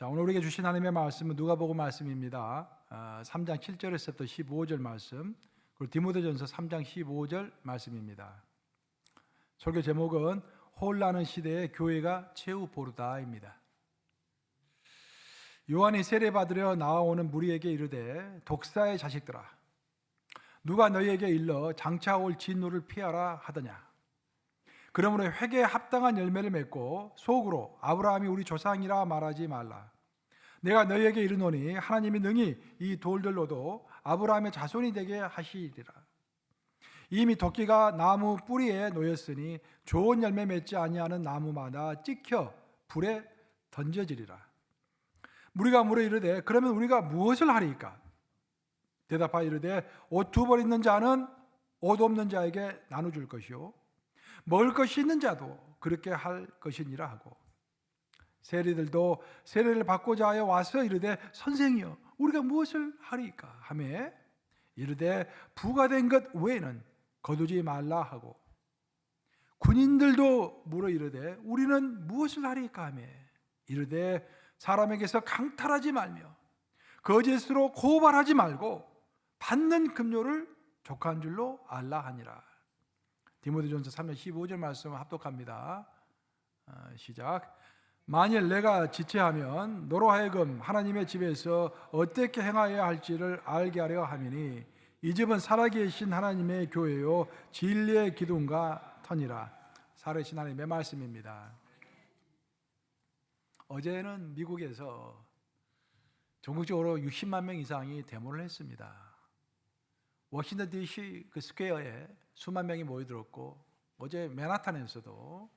자, 오늘 우리에게 주신 하나님의 말씀은 누가복음 말씀입니다. 3장 7절에서부터 15절 말씀, 그리고 디모데전서 3장 15절 말씀입니다. 설교 제목은 혼란한 시대에 교회가 최후 보르다입니다. 요한이 세례받으려 나와오는 무리에게 이르되 독사의 자식들아, 누가 너희에게 일러 장차 올 진노를 피하라 하더냐. 그러므로 회개에 합당한 열매를 맺고 속으로 아브라함이 우리 조상이라 말하지 말라. 내가 너희에게 이르노니 하나님이 능히 이 돌들로도 아브라함의 자손이 되게 하시리라. 이미 도끼가 나무 뿌리에 놓였으니 좋은 열매 맺지 아니하는 나무마다 찍혀 불에 던져지리라. 무리가 물어 이르되 그러면 우리가 무엇을 하리이까? 대답하여 이르되 옷 두 벌 있는 자는 옷 없는 자에게 나눠줄 것이요 먹을 것이 있는 자도 그렇게 할 것이니라 하고, 세리들도 세례를 받고자 하여 와서 이르되 선생이여 우리가 무엇을 하리이까 하매 이르되 부과된 것 외에는 거두지 말라 하고, 군인들도 물어 이르되 우리는 무엇을 하리이까 하매 이르되 사람에게서 강탈하지 말며 거짓으로 고발하지 말고 받는 급료를 족한 줄로 알라 하니라. 디모데전서 3장 15절 말씀을 합독합니다. 시작. 만일 내가 지체하면 너로 하여금 하나님의 집에서 어떻게 행하여야 할지를 알게 하려 함이니 이 집은 살아계신 하나님의 교회요 진리의 기둥과 터니라. 살아계신 하나님의 말씀입니다. 어제는 미국에서 전국적으로 60만 명 이상이 데모를 했습니다. 워싱턴 DC 그 스퀘어에 수만 명이 모여들었고, 어제 맨하탄에서도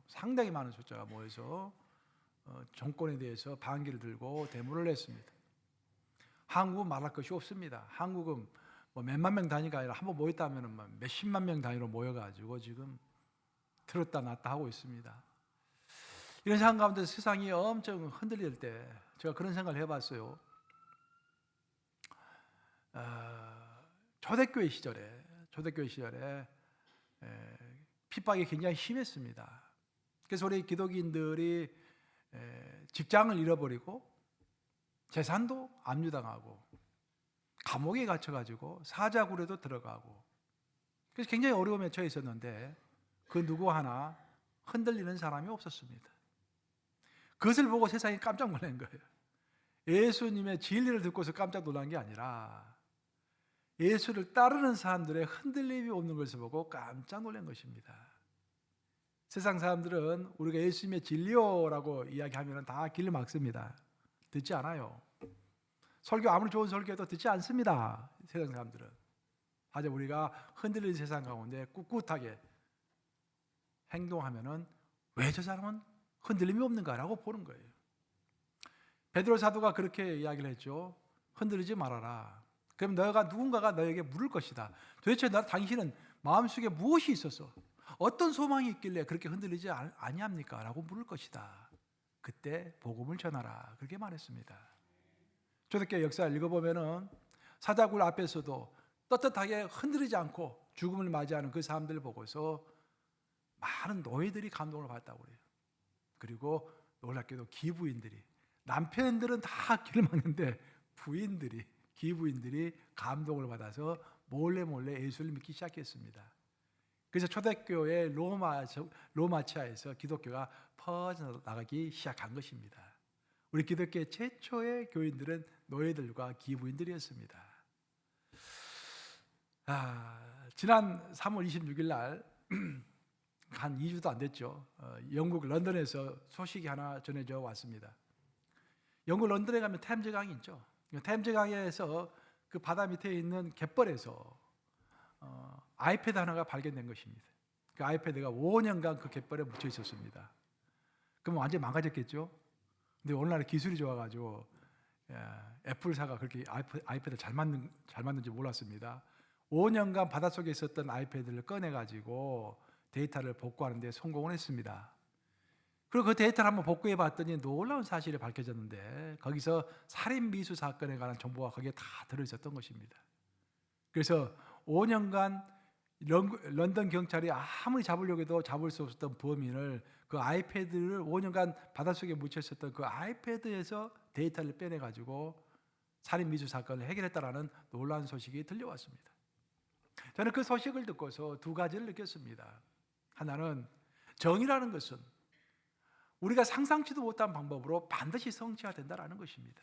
상당히 많은 숫자가 모여서 정권에 대해서 반기를 들고 데모를 했습니다. 한국은 말할 것이 없습니다. 한국은 뭐 몇만 명 단위가 아니라 한번 모였다 하면 몇십만 명 단위로 모여가지고 지금 들었다 놨다 하고 있습니다. 이런 상황 가운데 세상이 엄청 흔들릴 때 제가 그런 생각을 해봤어요. 초대교회 시절에 핍박이 굉장히 심했습니다. 그래서 우리 기독인들이 직장을 잃어버리고 재산도 압류당하고 감옥에 갇혀가지고 사자굴에도 들어가고, 그래서 굉장히 어려움에 처해 있었는데 그 누구 하나 흔들리는 사람이 없었습니다. 그것을 보고 세상이 깜짝 놀란 거예요. 예수님의 진리를 듣고서 깜짝 놀란 게 아니라 예수를 따르는 사람들의 흔들림이 없는 것을 보고 깜짝 놀란 것입니다. 세상 사람들은 우리가 예수님의 진리요라고 이야기하면 다 길을 막습니다. 듣지 않아요. 설교 아무리 좋은 설교도 듣지 않습니다. 세상 사람들은. 하지만 우리가 흔들리는 세상 가운데 꿋꿋하게 행동하면은 왜 저 사람은 흔들림이 없는가라고 보는 거예요. 베드로 사도가 그렇게 이야기를 했죠. 흔들리지 말아라. 그럼 누군가가 너에게 물을 것이다. 도대체 당신은 마음속에 무엇이 있어서 어떤 소망이 있길래 그렇게 흔들리지 아니합니까? 라고 물을 것이다. 그때 복음을 전하라. 그렇게 말했습니다. 초대교회 역사를 읽어보면은 사자굴 앞에서도 떳떳하게 흔들리지 않고 죽음을 맞이하는 그 사람들을 보고서 많은 노예들이 감동을 받았다고 그래요. 그리고 놀랍게도 기부인들이, 남편들은 다 길을 막는데 기부인들이 감동을 받아서 몰래 예수를 믿기 시작했습니다. 그래서 초대교회 로마치아에서 기독교가 퍼져나가기 시작한 것입니다. 우리 기독교의 최초의 교인들은 노예들과 기부인들이었습니다. 지난 3월 26일 날 한 2주도 안 됐죠. 영국 런던에서 소식이 하나 전해져 왔습니다. 영국 런던에 가면 템즈강이 있죠. 템즈강에서 그 바다 밑에 있는 갯벌에서 아이패드 하나가 발견된 것입니다. 그 아이패드가 5년간 그 갯벌에 묻혀 있었습니다. 그럼 완전히 망가졌겠죠. 근데 오늘날 기술이 좋아가지고 애플사가 그렇게 아이패드를 잘 만든지 몰랐습니다. 5년간 바닷속에 있었던 아이패드를 꺼내가지고 데이터를 복구하는 데 성공을 했습니다. 그리고 그 데이터를 한번 복구해 봤더니 놀라운 사실이 밝혀졌는데 거기서 살인 미수 사건에 관한 정보가 거기에 다 들어있었던 것입니다. 그래서 5년간 런던 경찰이 아무리 잡으려고 해도 잡을 수 없었던 범인을 그 아이패드를 5년간 바닷속에 묻혀 있었던 그 아이패드에서 데이터를 빼내 가지고 살인 미수 사건을 해결했다라는 놀라운 소식이 들려왔습니다. 저는 그 소식을 듣고서 두 가지를 느꼈습니다. 하나는 정의라는 것은 우리가 상상치도 못한 방법으로 반드시 성취가 된다라는 것입니다.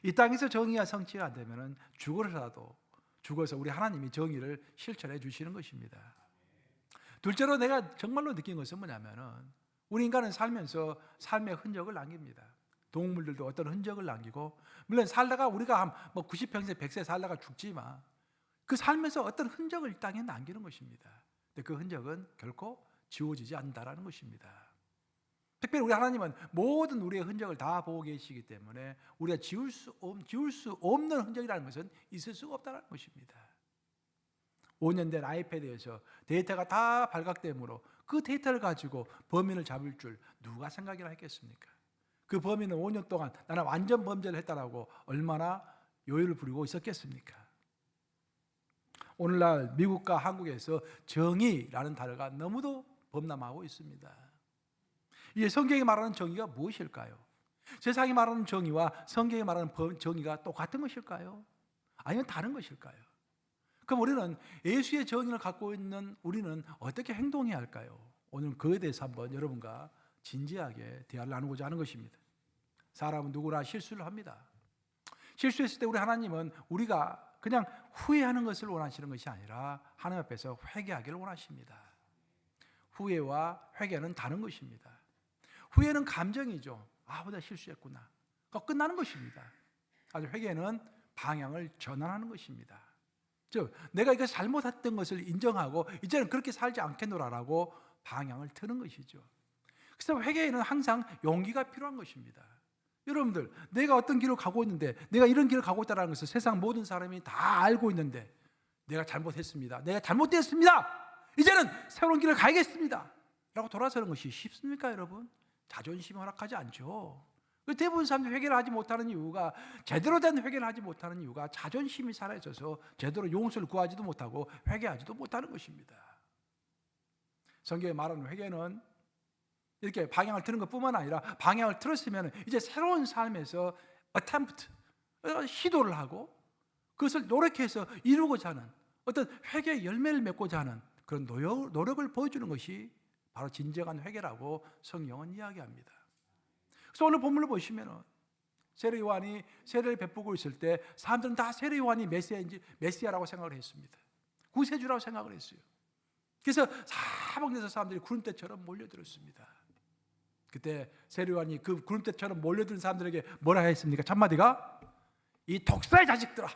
이 땅에서 정의가 성취가 안 되면 죽어서 우리 하나님이 정의를 실천해 주시는 것입니다. 둘째로 내가 정말로 느낀 것은 뭐냐면은 우리 인간은 살면서 삶의 흔적을 남깁니다. 동물들도 어떤 흔적을 남기고, 물론 살다가 우리가 한 90평생 100세 살다가 죽지만 그 삶에서 어떤 흔적을 이 땅에 남기는 것입니다. 근데 그 흔적은 결코 지워지지 않는다라는 것입니다. 특별히 우리 하나님은 모든 우리의 흔적을 다 보고 계시기 때문에 우리가 지울 수 없는 흔적이라는 것은 있을 수가 없다는 것입니다. 5년 된 아이패드에서 데이터가 다 발각되므로 그 데이터를 가지고 범인을 잡을 줄 누가 생각이나 했겠습니까? 그 범인은 5년 동안 나는 완전 범죄를 했다라고 얼마나 요요를 부리고 있었겠습니까? 오늘날 미국과 한국에서 정의라는 단어가 너무도 범람하고 있습니다. 이 성경이 말하는 정의가 무엇일까요? 세상이 말하는 정의와 성경이 말하는 정의가 똑같은 것일까요? 아니면 다른 것일까요? 그럼 우리는 예수의 정의를 갖고 있는 우리는 어떻게 행동해야 할까요? 오늘 그에 대해서 한번 여러분과 진지하게 대화를 나누고자 하는 것입니다. 사람은 누구나 실수를 합니다. 실수했을 때 우리 하나님은 우리가 그냥 후회하는 것을 원하시는 것이 아니라 하나님 앞에서 회개하기를 원하십니다. 후회와 회개는 다른 것입니다. 후회는 감정이죠. 내가 실수했구나. 그거 끝나는 것입니다. 아주 회개는 방향을 전환하는 것입니다. 즉, 내가 이거 잘못했던 것을 인정하고 이제는 그렇게 살지 않겠노라라고 방향을 트는 것이죠. 그래서 회개에는 항상 용기가 필요한 것입니다. 여러분들, 내가 어떤 길을 가고 있는데, 내가 이런 길을 가고 있다는 것을 세상 모든 사람이 다 알고 있는데, 내가 잘못했습니다. 내가 잘못됐습니다. 이제는 새로운 길을 가야겠습니다. 라고 돌아서는 것이 쉽습니까, 여러분? 자존심이 허락하지 않죠. 대부분 사람들이 회개를 하지 못하는 이유가, 제대로 된 회개를 하지 못하는 이유가 자존심이 살아있어서 제대로 용서를 구하지도 못하고 회개하지도 못하는 것입니다. 성경에 말하는 회개는 이렇게 방향을 트는 것뿐만 아니라 방향을 틀었으면 이제 새로운 삶에서 attempt, 시도를 하고 그것을 노력해서 이루고자 하는 어떤 회개의 열매를 맺고자 하는 그런 노력을 보여주는 것이 바로 진정한 회개라고 성경은 이야기합니다. 그래서 오늘 본문을 보시면 세례 요한이 세례를 베푸고 있을 때 사람들은 다 세례 요한이 메시아라고 생각을 했습니다. 구세주라고 생각을 했어요. 그래서 사방에서 사람들이 구름대처럼 몰려들었습니다. 그때 세례 요한이 그 구름대처럼 몰려든 사람들에게 뭐라 했습니까? 첫 마디가 이 독사의 자식들아.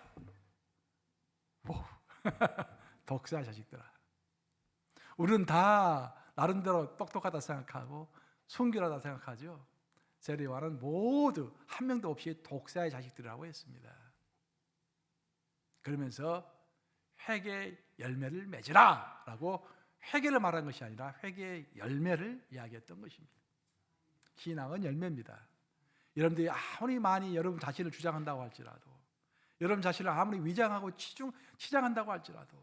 독사의 자식들아. 우리는 다 나름대로 똑똑하다 생각하고 순결하다 생각하죠. 세례 요한은 모두 한 명도 없이 독사의 자식들이라고 했습니다. 그러면서 회개 열매를 맺으라 라고 회개를 말한 것이 아니라 회개의 열매를 이야기했던 것입니다. 신앙은 열매입니다. 여러분들이 아무리 많이 여러분 자신을 주장한다고 할지라도, 여러분 자신을 아무리 위장하고 치장한다고 할지라도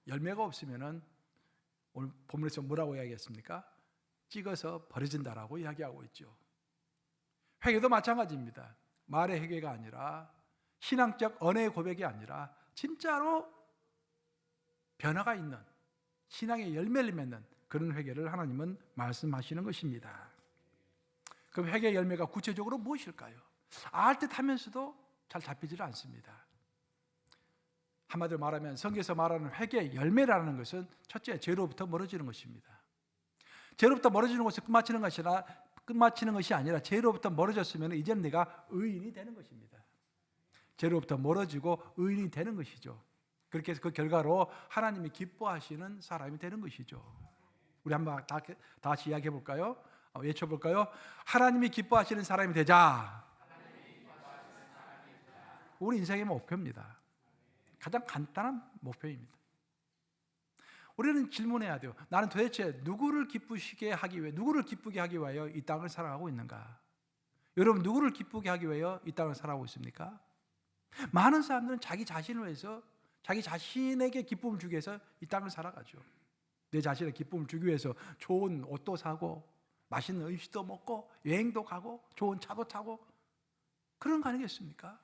열매가 없으면은 오늘 본문에서 뭐라고 이야기했습니까? 찍어서 버려진다라고 이야기하고 있죠. 회개도 마찬가지입니다. 말의 회개가 아니라, 신앙적 언어의 고백이 아니라 진짜로 변화가 있는 신앙의 열매를 맺는 그런 회개를 하나님은 말씀하시는 것입니다. 그럼 회개의 열매가 구체적으로 무엇일까요? 알 듯 하면서도 잘 잡히지를 않습니다. 한마디로 말하면 성경에서 말하는 회개의 열매라는 것은 첫째, 죄로부터 멀어지는 것입니다. 죄로부터 멀어지는 것을 끝마치는 것이 아니라 죄로부터 멀어졌으면 이제는 내가 의인이 되는 것입니다. 죄로부터 멀어지고 의인이 되는 것이죠. 그렇게 해서 그 결과로 하나님이 기뻐하시는 사람이 되는 것이죠. 우리 한번 다시 이야기해 볼까요? 외쳐볼까요? 하나님이 기뻐하시는 사람이 되자. 우리 인생의 목표입니다. 가장 간단한 목표입니다. 우리는 질문해야 돼요. 나는 도대체 누구를 기쁘게 하기 위하여 이 땅을 살아가고 있는가? 여러분, 누구를 기쁘게 하기 위하여 이 땅을 살아가고 있습니까? 많은 사람들은 자기 자신을 위해서, 자기 자신에게 기쁨을 주기 위해서 이 땅을 살아가죠. 내 자신의 기쁨을 주기 위해서 좋은 옷도 사고, 맛있는 음식도 먹고 여행도 가고 좋은 차도 타고 그런 거 아니겠습니까?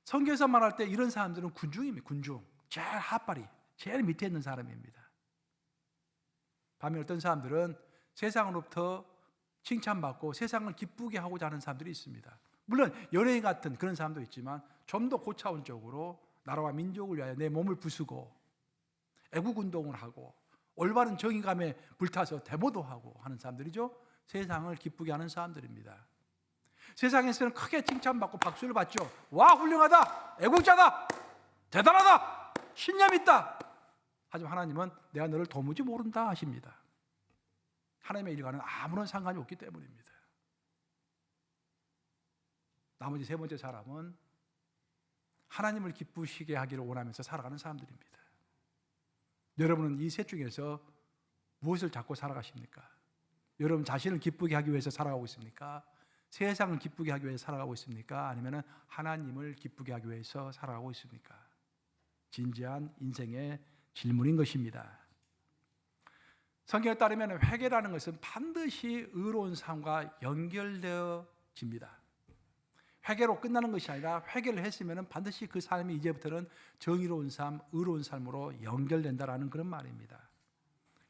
성경에서 말할 때 이런 사람들은 군중입니다. 군중. 제일 핫바리, 제일 밑에 있는 사람입니다. 반면 어떤 사람들은 세상으로부터 칭찬받고 세상을 기쁘게 하고자 하는 사람들이 있습니다. 물론 연예인 같은 그런 사람도 있지만 좀 더 고차원적으로 나라와 민족을 위하여 내 몸을 부수고 애국운동을 하고 올바른 정의감에 불타서 대모도 하고 하는 사람들이죠. 세상을 기쁘게 하는 사람들입니다. 세상에서는 크게 칭찬받고 박수를 받죠. 와, 훌륭하다, 애국자다, 대단하다, 신념 있다. 하지만 하나님은 내가 너를 도무지 모른다 하십니다. 하나님의 일과는 아무런 상관이 없기 때문입니다. 나머지 세 번째 사람은 하나님을 기쁘시게 하기를 원하면서 살아가는 사람들입니다. 여러분은 이 셋 중에서 무엇을 잡고 살아가십니까? 여러분 자신을 기쁘게 하기 위해서 살아가고 있습니까? 세상을 기쁘게 하기 위해서 살아가고 있습니까? 아니면 하나님을 기쁘게 하기 위해서 살아가고 있습니까? 진지한 인생의 질문인 것입니다. 성경에 따르면 회개라는 것은 반드시 의로운 삶과 연결되어집니다. 회개로 끝나는 것이 아니라 회개를 했으면 반드시 그 삶이 이제부터는 정의로운 삶, 의로운 삶으로 연결된다라는 그런 말입니다.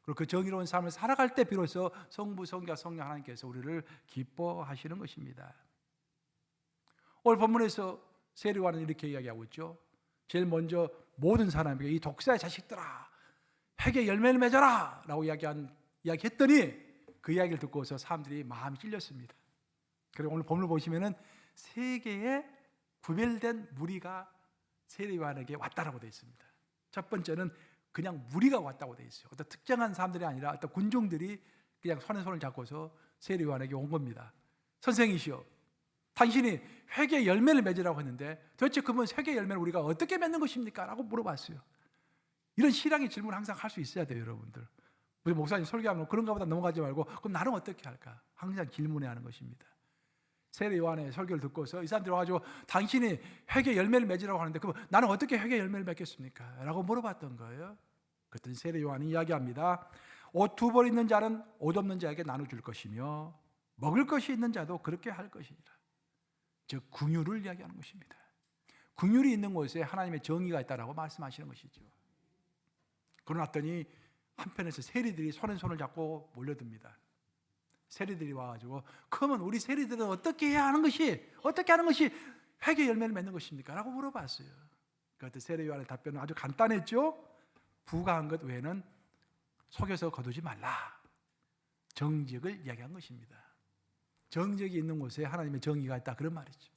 그리고 그 정의로운 삶을 살아갈 때 비로소 성부, 성자, 성령 하나님께서 우리를 기뻐하시는 것입니다. 오늘 본문에서 세리와는 이렇게 이야기하고 있죠. 제일 먼저 모든 사람에게 이 독사의 자식들아 회개 열매를 맺어라 라고 이야기했더니 그 이야기를 듣고서 사람들이 마음이 찔렸습니다. 그리고 오늘 본문을 보시면은 세 개의 구별된 무리가 세리요한에게 왔다라고 되어 있습니다. 첫 번째는 그냥 무리가 왔다고 되어 있어요. 어떤 특정한 사람들이 아니라 어떤 군중들이 그냥 손에 손을 잡고서 세리요한에게 온 겁니다. 선생이시여, 당신이 회개 열매를 맺으라고 했는데 도대체 그러면 회개 열매를 우리가 어떻게 맺는 것입니까? 라고 물어봤어요. 이런 실황의 질문을 항상 할 수 있어야 돼요, 여러분들. 우리 목사님 설교하면 그런가 보다 넘어가지 말고 그럼 나는 어떻게 할까? 항상 질문해야 하는 것입니다. 세례요한의 설교를 듣고서 이 사람들이 와가지고 당신이 회개 열매를 맺으라고 하는데 그럼 나는 어떻게 회개 열매를 맺겠습니까? 라고 물어봤던 거예요. 그랬더니 세례요한이 이야기합니다. 옷 2벌 있는 자는 옷 없는 자에게 나눠줄 것이며 먹을 것이 있는 자도 그렇게 할 것이니라. 즉 긍휼을 이야기하는 것입니다. 긍휼이 있는 곳에 하나님의 정의가 있다라고 말씀하시는 것이죠. 그러놨더니 한편에서 세리들이 손에 손을 잡고 몰려듭니다. 세리들이 와가지고 그러면 우리 세리들은 어떻게 하는 것이 회개 열매를 맺는 것입니까? 라고 물어봤어요. 그때 세례요한의 답변은 아주 간단했죠. 부가한 것 외에는 속여서 거두지 말라. 정직을 이야기한 것입니다. 정직이 있는 곳에 하나님의 정의가 있다, 그런 말이죠.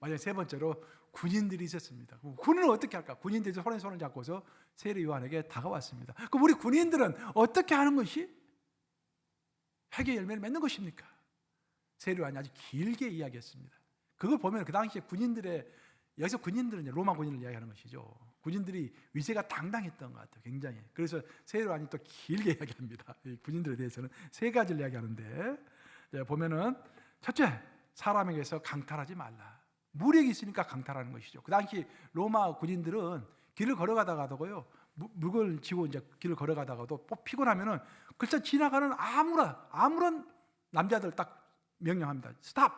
만약 세 번째로 군인들이 있었습니다. 군인은 어떻게 할까? 군인들이 손에 손을 잡고서 세례요한에게 다가왔습니다. 그럼 우리 군인들은 어떻게 하는 것이 회개 열매를 맺는 것입니까? 세례요한이 아주 길게 이야기했습니다. 그걸 보면 그 당시에 여기서 군인들은 로마 군인을 이야기하는 것이죠. 군인들이 위세가 당당했던 것 같아요, 굉장히. 그래서 세례요한이 또 길게 이야기합니다. 군인들에 대해서는 세 가지를 이야기하는데 보면은 첫째, 사람에게서 강탈하지 말라. 무력이 있으니까 강탈하는 것이죠. 그 당시 로마 군인들은 길을 걸어가다가도요, 물건을 지고 이제 길을 걸어가다가도 피곤하면은 글쎄 지나가는 아무런 남자들 딱 명령합니다. 스탑!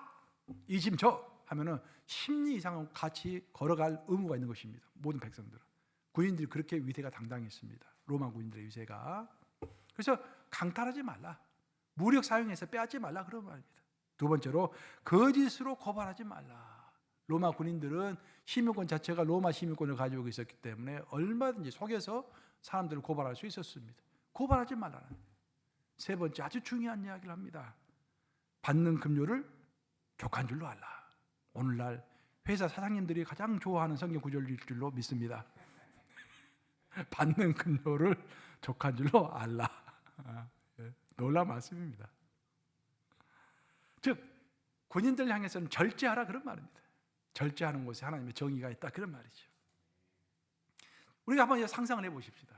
이 짐 줘! 하면은 10리 이상은 같이 걸어갈 의무가 있는 것입니다. 모든 백성들은. 군인들이 그렇게 위세가 당당했습니다. 로마 군인들의 위세가. 그래서 강탈하지 말라. 무력 사용해서 빼앗지 말라, 그런 말입니다. 두 번째로 거짓으로 고발하지 말라. 로마 군인들은 시민권 자체가 로마 시민권을 가지고 있었기 때문에 얼마든지 속여서 사람들을 고발할 수 있었습니다. 고발하지 말라는. 세 번째, 아주 중요한 이야기를 합니다. 받는 급료를 족한 줄로 알라. 오늘날 회사 사장님들이 가장 좋아하는 성경 구절일 줄로 믿습니다. 받는 급료를 족한 줄로 알라. 놀라운 말씀입니다. 즉 군인들 향해서는 절제하라, 그런 말입니다. 절제하는 곳에 하나님의 정의가 있다, 그런 말이죠. 우리가 한번 상상을 해보십시다.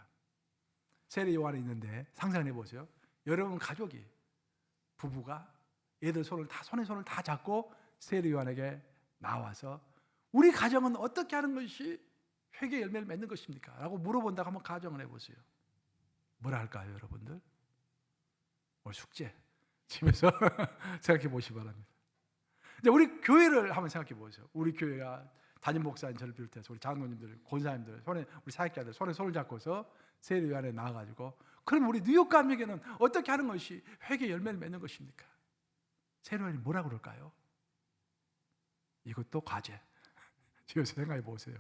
세례요한이 있는데 상상을 해보세요. 여러분 가족이, 부부가 애들 손에 손을 다 잡고 세례요한에게 나와서 우리 가정은 어떻게 하는 것이 회개 열매를 맺는 것입니까? 라고 물어본다고 한번 가정을 해보세요. 뭐라 할까요, 여러분들? 오늘 숙제 집에서 생각해 보시기 바랍니다. 이제 우리 교회를 한번 생각해 보세요. 우리 교회가 담임 목사님 저를 비롯해서 우리 장로님들, 권사님들 손에, 우리 사역자들 손에 손을 잡고서 세례요한에 나와가지고, 그럼 우리 뉴욕 감역에는 어떻게 하는 것이 회개 열매를 맺는 것입니까? 세례요한이 뭐라 그럴까요? 이것도 과제. 집에서 생각해 보세요.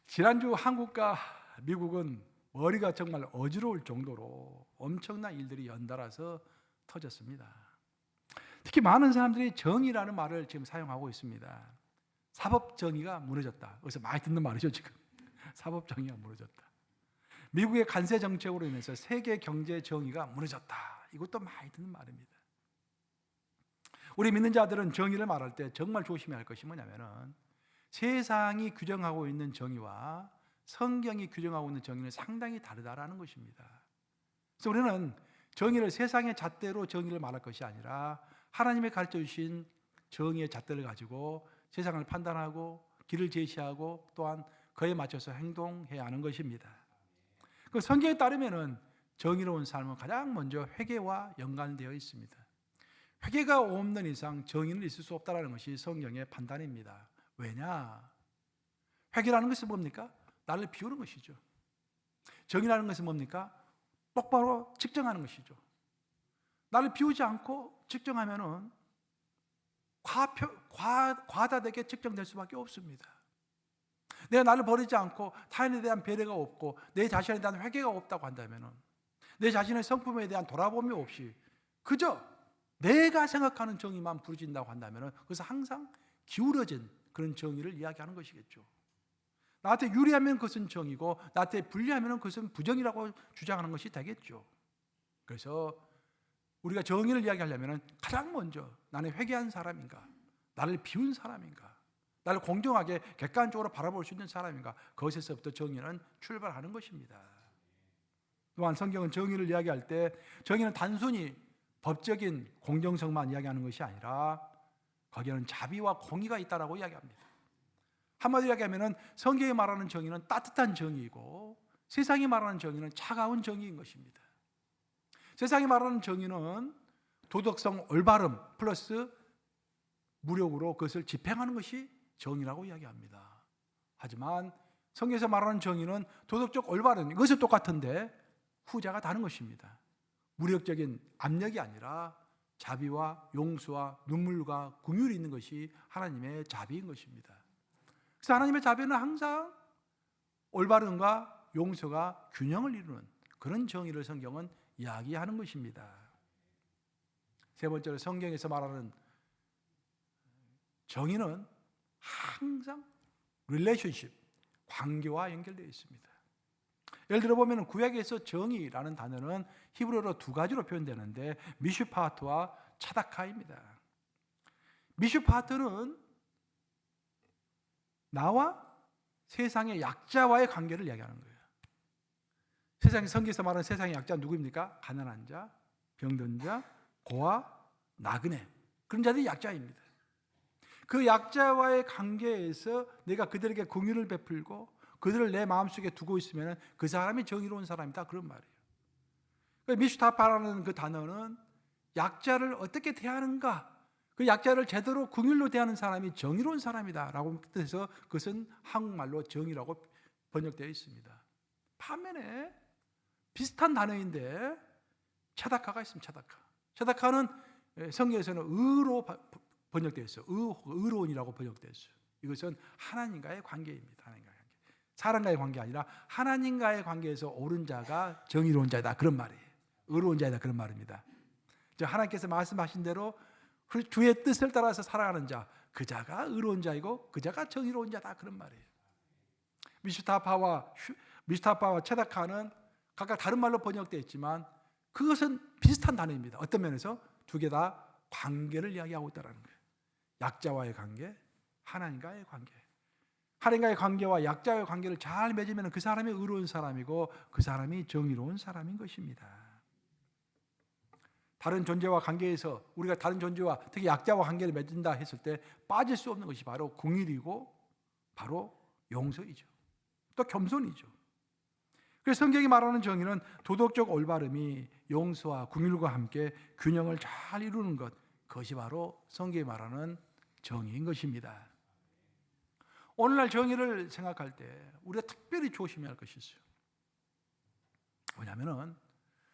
지난주 한국과 미국은 머리가 정말 어지러울 정도로 엄청난 일들이 연달아서 터졌습니다. 특히 많은 사람들이 정의라는 말을 지금 사용하고 있습니다. 사법 정의가 무너졌다. 그래서 많이 듣는 말이죠 지금. 사법 정의가 무너졌다. 미국의 관세 정책으로 인해서 세계 경제 정의가 무너졌다. 이것도 많이 듣는 말입니다. 우리 믿는 자들은 정의를 말할 때 정말 조심해야 할 것이 뭐냐면은, 세상이 규정하고 있는 정의와 성경이 규정하고 있는 정의는 상당히 다르다라는 것입니다. 그래서 우리는 정의를 세상의 잣대로 정의를 말할 것이 아니라 하나님의 가르쳐 주신 정의의 잣대를 가지고 세상을 판단하고 길을 제시하고 또한 그에 맞춰서 행동해야 하는 것입니다. 그 성경에 따르면은 정의로운 삶은 가장 먼저 회개와 연관되어 있습니다. 회개가 없는 이상 정의는 있을 수 없다는 것이 성경의 판단입니다. 왜냐? 회개라는 것은 뭡니까? 나를 비우는 것이죠. 정의라는 것은 뭡니까? 똑바로 측정하는 것이죠. 나를 비우지 않고 측정하면은 과다되게 측정될 수밖에 없습니다. 내가 나를 버리지 않고 타인에 대한 배려가 없고 내 자신에 대한 회개가 없다고 한다면은, 내 자신의 성품에 대한 돌아봄이 없이 그저 내가 생각하는 정의만 부르진다고 한다면은, 그것은 항상 기울어진 그런 정의를 이야기하는 것이겠죠. 나한테 유리하면 그것은 정의고 나한테 불리하면 그것은 부정이라고 주장하는 것이 되겠죠. 그래서 우리가 정의를 이야기하려면 가장 먼저 나는 회개한 사람인가, 나를 비운 사람인가, 나를 공정하게 객관적으로 바라볼 수 있는 사람인가, 그것에서부터 정의는 출발하는 것입니다. 또한 성경은 정의를 이야기할 때 정의는 단순히 법적인 공정성만 이야기하는 것이 아니라 거기에는 자비와 공의가 있다라고 이야기합니다. 한마디로 이야기하면 성경이 말하는 정의는 따뜻한 정의이고 세상이 말하는 정의는 차가운 정의인 것입니다. 세상이 말하는 정의는 도덕성 올바름 플러스 무력으로 그것을 집행하는 것이 정의라고 이야기합니다. 하지만 성경에서 말하는 정의는 도덕적 올바름, 이것은 똑같은데 후자가 다른 것입니다. 무력적인 압력이 아니라 자비와 용서와 눈물과 긍휼이 있는 것이 하나님의 자비인 것입니다. 그래서 하나님의 자비는 항상 올바름과 용서가 균형을 이루는 그런 정의를 성경은 이야기하는 것입니다. 세 번째로 성경에서 말하는 정의는 항상 relationship, 관계와 연결되어 있습니다. 예를 들어 보면 구약에서 정의라는 단어는 히브리어로 두 가지로 표현되는데 미슈파트와 차다카입니다. 미슈파트는 나와 세상의 약자와의 관계를 이야기하는 거예요. 세상의 성경에서 말하는 세상의 약자는 누구입니까? 가난한 자, 병든 자, 고아, 나그네, 그런 자들이 약자입니다. 그 약자와의 관계에서 내가 그들에게 긍휼을 베풀고 그들을 내 마음속에 두고 있으면 그 사람이 정의로운 사람이다, 그런 말이에요. 미슈타파라는 그 단어는 약자를 어떻게 대하는가, 그 약자를 제대로 긍휼로 대하는 사람이 정의로운 사람이다 라고 뜻해서 그것은 한국말로 정의라고 번역되어 있습니다. 반면에 비슷한 단어인데 차다카가 있습니다. 차다카는 성경에서는 의로 번역되어 있어요. 의로운이라고 번역되어 있어요. 이것은 하나님과의 관계입니다. 하나님과의 관계. 사람과의 관계 아니라 하나님과의 관계에서 옳은 자가 정의로운 자이다, 그런 말이에요. 의로운 자이다, 그런 말입니다. 하나님께서 말씀하신 대로 주의 뜻을 따라서 살아가는 자, 그 자가 의로운 자이고 그 자가 정의로운 자다, 그런 말이에요. 미슈타파와 체다카는 각각 다른 말로 번역되어 있지만 그것은 비슷한 단어입니다. 어떤 면에서 두 개 다 관계를 이야기하고 있다는 거예요. 약자와의 관계, 하나님과의 관계. 하나님과의 관계와 약자와의 관계를 잘 맺으면 그 사람이 의로운 사람이고 그 사람이 정의로운 사람인 것입니다. 다른 존재와 관계에서 우리가 다른 존재와 특히 약자와 관계를 맺는다 했을 때 빠질 수 없는 것이 바로 긍휼이고 바로 용서이죠. 또 겸손이죠. 그래서 성경이 말하는 정의는 도덕적 올바름이 용서와 긍휼과 함께 균형을 잘 이루는 것, 그것이 바로 성경이 말하는 정의인 것입니다. 오늘날 정의를 생각할 때 우리가 특별히 조심해야 할 것이 있어요. 왜냐하면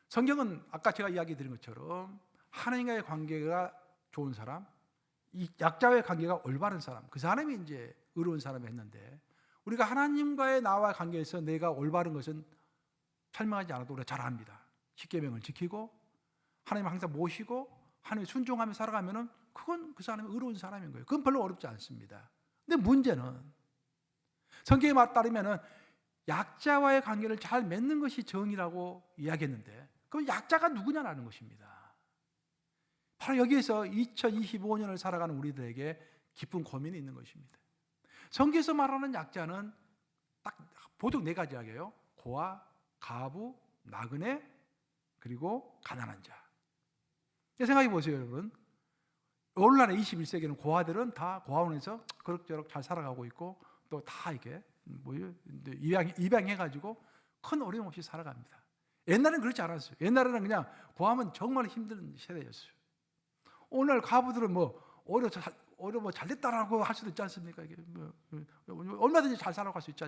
성경은 아까 제가 이야기 드린 것처럼 하나님과의 관계가 좋은 사람, 이 약자와의 관계가 올바른 사람, 그 사람이 이제 의로운 사람이 했는데, 우리가 하나님과의 나와 관계에서 내가 올바른 것은 설명하지 않아도 우리가 잘 압니다. 십계명을 지키고 하나님 항상 모시고 하나님 순종하며 살아가면은 그건 그 사람이 의로운 사람인 거예요. 그건 별로 어렵지 않습니다. 근데 문제는 성경에 따르면은 약자와의 관계를 잘 맺는 것이 정의라고 이야기했는데, 그럼 약자가 누구냐라는 것입니다. 바로 여기에서 2025년을 살아가는 우리들에게 깊은 고민이 있는 것입니다. 성경에서 말하는 약자는 딱 보통 네 가지 이야기예요. 고아, 가부, 나그네, 그리고 가난한 자. 생각해 보세요, 여러분. 오늘날의 21세기는 고아들은 다 고아원에서 그럭저럭 잘 살아가고 있고, 또 다 이렇게 입양해가지고 큰 어려움 없이 살아갑니다. 옛날에는 그렇지 않았어요. 옛날에는 그냥 고아면 정말 힘든 세대였어요. 오늘 가부들은 오히려 잘됐다라고 할 수도 있지 않습니까? 이게 얼마든지 잘 살아갈 수 있지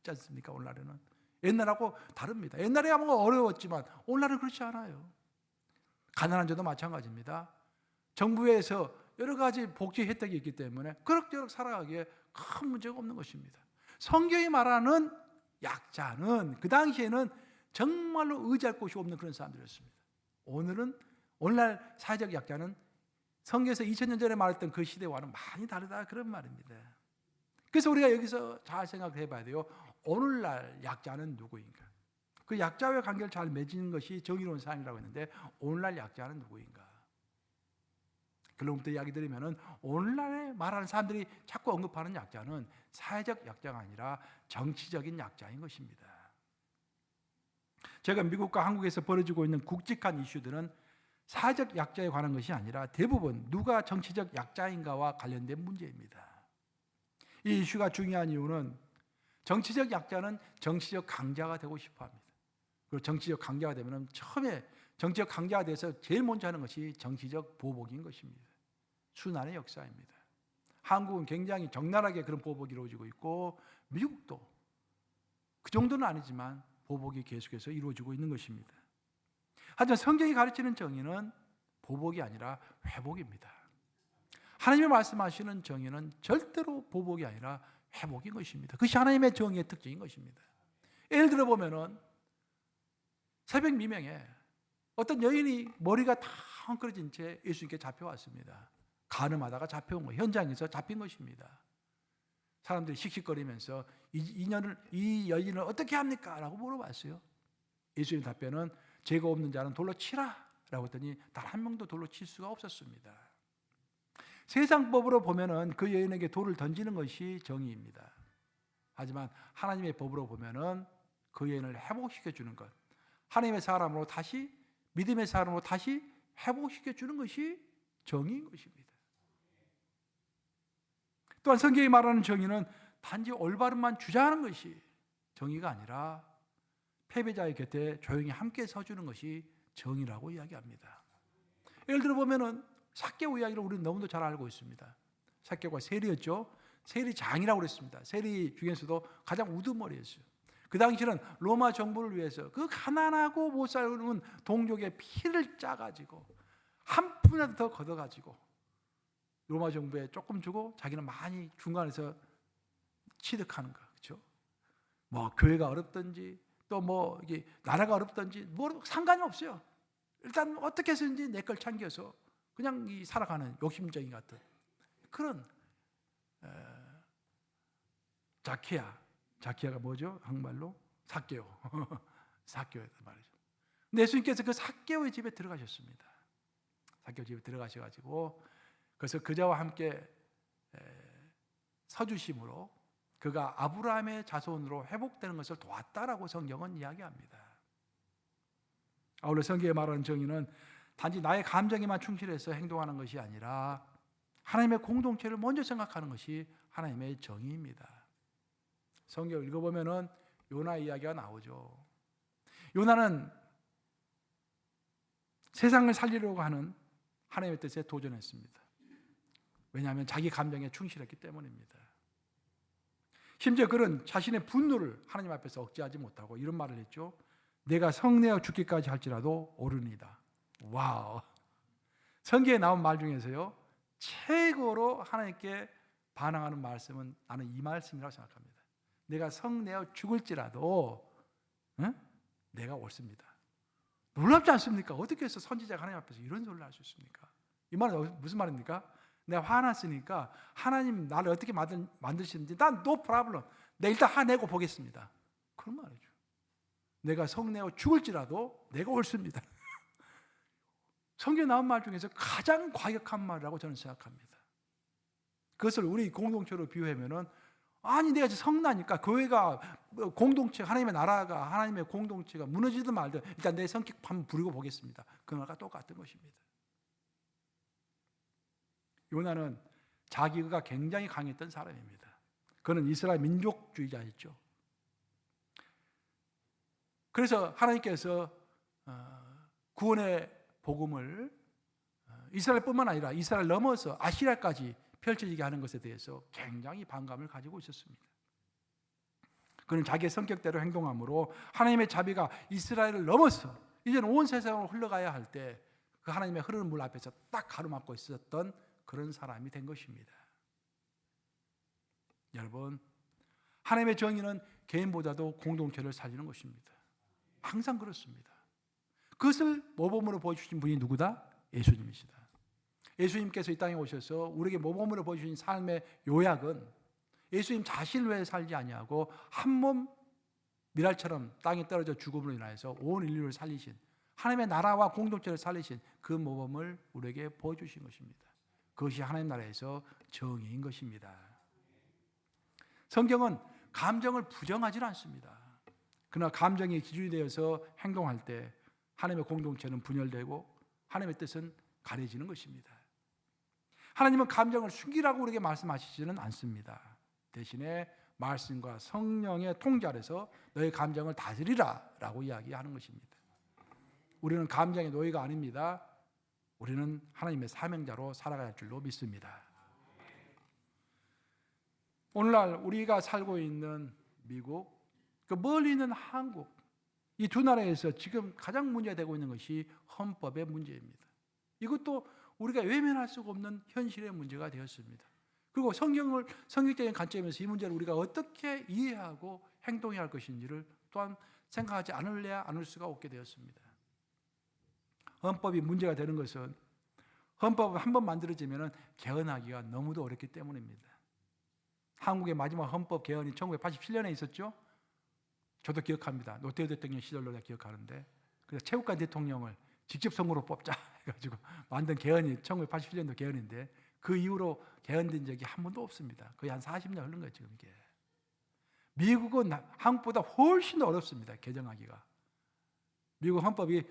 않습니까? 오늘날에는 옛날하고 다릅니다. 옛날에야 어려웠지만 오늘날은 그렇지 않아요. 가난한 자도 마찬가지입니다. 정부에서 여러 가지 복지 혜택이 있기 때문에 그럭저럭 살아가기에 큰 문제가 없는 것입니다. 성경이 말하는 약자는 그 당시에는 정말로 의지할 곳이 없는 그런 사람들이었습니다. 오늘날 사회적 약자는 성경에서 2000년 전에 말했던 그 시대와는 많이 다르다, 그런 말입니다. 그래서 우리가 여기서 잘 생각해 봐야 돼요. 오늘날 약자는 누구인가? 그 약자와의 관계를 잘 맺는 것이 정의로운 삶이라고 했는데, 오늘날 약자는 누구인가? 결론부터 이야기 드리면은 오늘날에 말하는 사람들이 자꾸 언급하는 약자는 사회적 약자가 아니라 정치적인 약자인 것입니다. 제가 미국과 한국에서 벌어지고 있는 굵직한 이슈들은 사회적 약자에 관한 것이 아니라 대부분 누가 정치적 약자인가와 관련된 문제입니다. 이 이슈가 중요한 이유는 정치적 약자는 정치적 강자가 되고 싶어 합니다. 그리고 정치적 강자가 되면 처음에 정치적 강자가 돼서 제일 먼저 하는 것이 정치적 보복인 것입니다. 순환의 역사입니다. 한국은 굉장히 적나라하게 그런 보복이 이루어지고 있고, 미국도 그 정도는 아니지만 보복이 계속해서 이루어지고 있는 것입니다. 하지만 성경이 가르치는 정의는 보복이 아니라 회복입니다. 하나님이 말씀하시는 정의는 절대로 보복이 아니라 회복인 것입니다. 그것이 하나님의 정의의 특징인 것입니다. 예를 들어 보면은 새벽 미명에 어떤 여인이 머리가 다 헝클어진 채 예수님께 잡혀왔습니다. 간음하다가 잡혀온 거예요. 현장에서 잡힌 것입니다. 사람들이 씩씩거리면서 이 여인을 어떻게 합니까? 라고 물어봤어요. 예수님 답변은 죄가 없는 자는 돌로 치라 라고 했더니 단 한 명도 돌로 칠 수가 없었습니다. 세상법으로 보면은 그 여인에게 돌을 던지는 것이 정의입니다. 하지만 하나님의 법으로 보면은 그 여인을 회복시켜 주는 것, 하나님의 사람으로 다시, 믿음의 사람으로 다시 회복시켜 주는 것이 정의인 것입니다. 또한 성경이 말하는 정의는 단지 올바름만 주장하는 것이 정의가 아니라 패배자의 곁에 조용히 함께 서주는 것이 정의라고 이야기합니다. 예를 들어 보면은 삭개오 이야기를 우리는 너무도 잘 알고 있습니다. 삭개오가 세리였죠. 세리장이라고 그랬습니다. 세리 중에서도 가장 우두머리였어요. 그 당시는 로마 정부를 위해서 그 가난하고 못 살는 동족의 피를 짜가지고 한 푼이라도 더 걷어가지고 로마 정부에 조금 주고 자기는 많이 중간에서 취득하는 거, 그렇죠? 교회가 어렵든지 또 이게 나라가 어렵든지 상관이 없어요. 일단 어떻게 해서든지 내 걸 챙겨서 그냥 살아가는 욕심쟁이 같은 그런 자키야가 뭐죠? 한국말로 삭개오. 삭개오였단 말이죠. 근데 예수님께서 그 삭개오의 집에 들어가셨습니다. 삭개오 집에 들어가셔가지고 그래서 그자와 함께 서주심으로 그가 아브라함의 자손으로 회복되는 것을 도왔다라고 성경은 이야기합니다. 아울러 성경에 말하는 정의는 단지 나의 감정에만 충실해서 행동하는 것이 아니라 하나님의 공동체를 먼저 생각하는 것이 하나님의 정의입니다. 성경을 읽어보면은 요나 이야기가 나오죠. 요나는 세상을 살리려고 하는 하나님의 뜻에 도전했습니다. 왜냐하면 자기 감정에 충실했기 때문입니다. 심지어 그는 자신의 분노를 하나님 앞에서 억제하지 못하고 이런 말을 했죠. 내가 성내어 죽기까지 할지라도 오르니이다. 와우. 성경에 나온 말 중에서요, 최고로 하나님께 반항하는 말씀은 나는 이 말씀이라고 생각합니다. 내가 성내어 죽을지라도 내가 옳습니다. 놀랍지 않습니까? 어떻게 해서 선지자가 하나님 앞에서 이런 소리를 할 수 있습니까? 이 말은 무슨 말입니까? 내가 화났으니까 하나님 나를 어떻게 만드시는지 난 no problem. 내가 일단 화내고 보겠습니다. 그런 말이죠. 내가 성내어 죽을지라도 내가 옳습니다. 성경에 나온 말 중에서 가장 과격한 말이라고 저는 생각합니다. 그것을 우리 공동체로 비유하면은, 아니 내가 성나니까 교회가 공동체, 하나님의 나라가, 하나님의 공동체가 무너지든 말든 일단 내 성격 한번 부리고 보겠습니다. 그 말과 똑같은 것입니다. 요나는 자기가 굉장히 강했던 사람입니다. 그는 이스라엘 민족주의자였죠. 그래서 하나님께서 구원의 복음을 이스라엘뿐만 아니라 이스라엘 넘어서 아시리아까지 펼쳐지게 하는 것에 대해서 굉장히 반감을 가지고 있었습니다. 그는 자기의 성격대로 행동함으로 하나님의 자비가 이스라엘을 넘어서 이제는 온 세상으로 흘러가야 할 때 그 하나님의 흐르는 물 앞에서 딱 가로막고 있었던 그런 사람이 된 것입니다. 여러분, 하나님의 정의는 개인보다도 공동체를 살리는 것입니다. 항상 그렇습니다. 그것을 모범으로 보여주신 분이 누구다? 예수님이시다. 예수님께서 이 땅에 오셔서 우리에게 모범으로 보여주신 삶의 요약은 예수님 자신을 위해 살지 아니하고 한 몸 미랄처럼 땅에 떨어져 죽음으로 인하여서 온 인류를 살리신, 하나님의 나라와 공동체를 살리신 그 모범을 우리에게 보여주신 것입니다. 그것이 하나님 나라에서 정의인 것입니다. 성경은 감정을 부정하지 않습니다. 그러나 감정이 기준이 되어서 행동할 때 하나님의 공동체는 분열되고 하나님의 뜻은 가려지는 것입니다. 하나님은 감정을 숨기라고 우리에게 말씀하시지는 않습니다. 대신에 말씀과 성령의 통제 아래서 너의 감정을 다스리라 라고 이야기하는 것입니다. 우리는 감정의 노예가 아닙니다. 우리는 하나님의 사명자로 살아갈 줄로 믿습니다. 오늘날 우리가 살고 있는 미국, 그 멀리 있는 한국, 이 두 나라에서 지금 가장 문제가 되고 있는 것이 헌법의 문제입니다. 이것도 우리가 외면할 수가 없는 현실의 문제가 되었습니다. 그리고 성경적인 관점에서 이 문제를 우리가 어떻게 이해하고 행동해야 할 것인지를 또한 생각하지 않을 수가 없게 되었습니다. 헌법이 문제가 되는 것은 헌법을 한번 만들어지면 개헌하기가 너무도 어렵기 때문입니다. 한국의 마지막 헌법 개헌이 1987년에 있었죠. 저도 기억합니다. 노태우 대통령 시절로 내가 기억하는데, 그래서 최욱관 대통령을 직접 선거로 뽑자 해가지고 만든 개헌이 1987년도 개헌인데 그 이후로 개헌된 적이 한 번도 없습니다. 거의 한 40년 흐른 거예요 지금 이게. 미국은 한국보다 훨씬 더 어렵습니다. 개정하기가. 미국 헌법이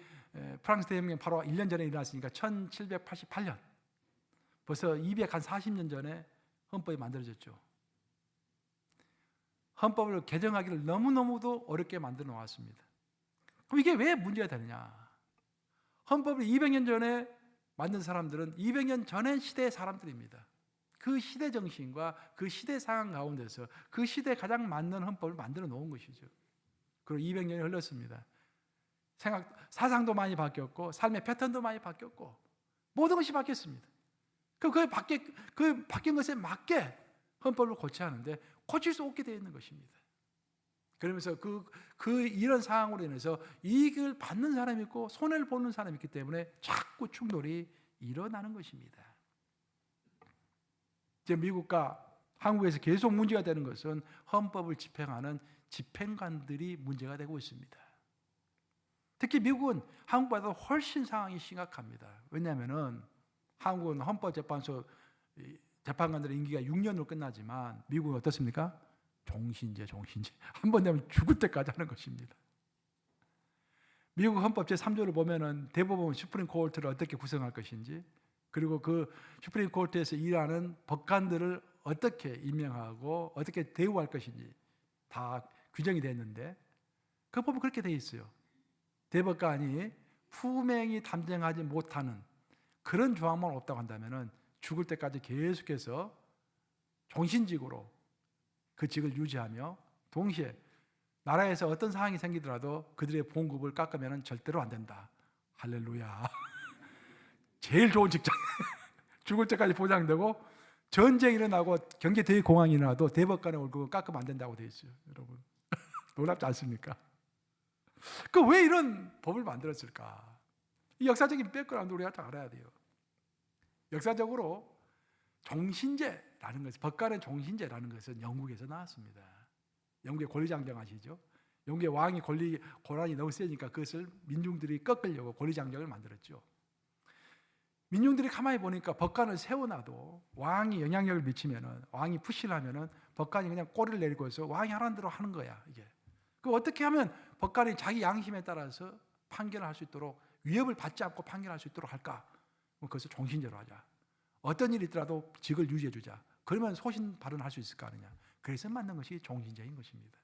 프랑스 대혁명 바로 1년 전에 일어났으니까 1788년, 벌써 240년 전에 헌법이 만들어졌죠. 헌법을 개정하기를 너무너무도 어렵게 만들어 놓았습니다. 그럼 이게 왜 문제가 되느냐? 헌법을 200년 전에 만든 사람들은 200년 전의 시대의 사람들입니다. 그 시대 정신과 그 시대 상황 가운데서 그 시대에 가장 맞는 헌법을 만들어 놓은 것이죠. 그리고 200년이 흘렀습니다. 사상도 많이 바뀌었고 삶의 패턴도 많이 바뀌었고 모든 것이 바뀌었습니다. 그 바뀐 것에 맞게 헌법을 고쳐야 하는데 고칠 수 없게 되어 있는 것입니다. 그러면서 이런 상황으로 인해서 이익을 받는 사람이 있고 손해를 보는 사람이 있기 때문에 자꾸 충돌이 일어나는 것입니다. 이제 미국과 한국에서 계속 문제가 되는 것은 헌법을 집행하는 집행관들이 문제가 되고 있습니다. 특히 미국은 한국보다 훨씬 상황이 심각합니다. 왜냐하면 한국은 헌법재판소 재판관들의 임기가 6년으로 끝나지만 미국은 어떻습니까? 종신제 한 번 되면 죽을 때까지 하는 것입니다. 미국 헌법 제3조를 보면은 대법원 슈프림 코르트를 어떻게 구성할 것인지, 그리고 그 슈프림 코르트에서 일하는 법관들을 어떻게 임명하고 어떻게 대우할 것인지 다 규정이 되어 있는데 그 법은 그렇게 되어 있어요. 대법관이 품행이 담당하지 못하는 그런 조항만 없다고 한다면 죽을 때까지 계속해서 종신직으로 그 직을 유지하며 동시에 나라에서 어떤 상황이 생기더라도 그들의 봉급을 깎으면 절대로 안 된다. 할렐루야. 제일 좋은 직장. 죽을 때까지 보장되고 전쟁이 일어나고 경제 대공황이 일어나도 대법관의 월급을 깎으면 안 된다고 되어 있어요. 여러분 놀랍지 않습니까? 그 왜 이런 법을 만들었을까? 이 역사적인 백그라운드 우리가 다 알아야 돼요. 역사적으로 종신제라는 것은, 법관의 종신제라는 것은 영국에서 나왔습니다. 영국의 권리장정 아시죠? 영국의 왕이 권한이 너무 세니까 그것을 민중들이 꺾으려고 권리장정을 만들었죠. 민중들이 가만히 보니까 법관을 세워놔도 왕이 영향력을 미치면은, 왕이 푸시를 하면은 법관이 그냥 꼬리를 내리고 해서 왕이 하라는 대로 하는 거야. 이게 그 어떻게 하면 법관이 자기 양심에 따라서 판결을 할 수 있도록, 위협을 받지 않고 판결할 수 있도록 할까? 그것을 종신제로 하자. 어떤 일이 있더라도 직을 유지해 주자. 그러면 소신 발언할 수 있을 거 아니냐. 그래서 만든 것이 종신제인 것입니다.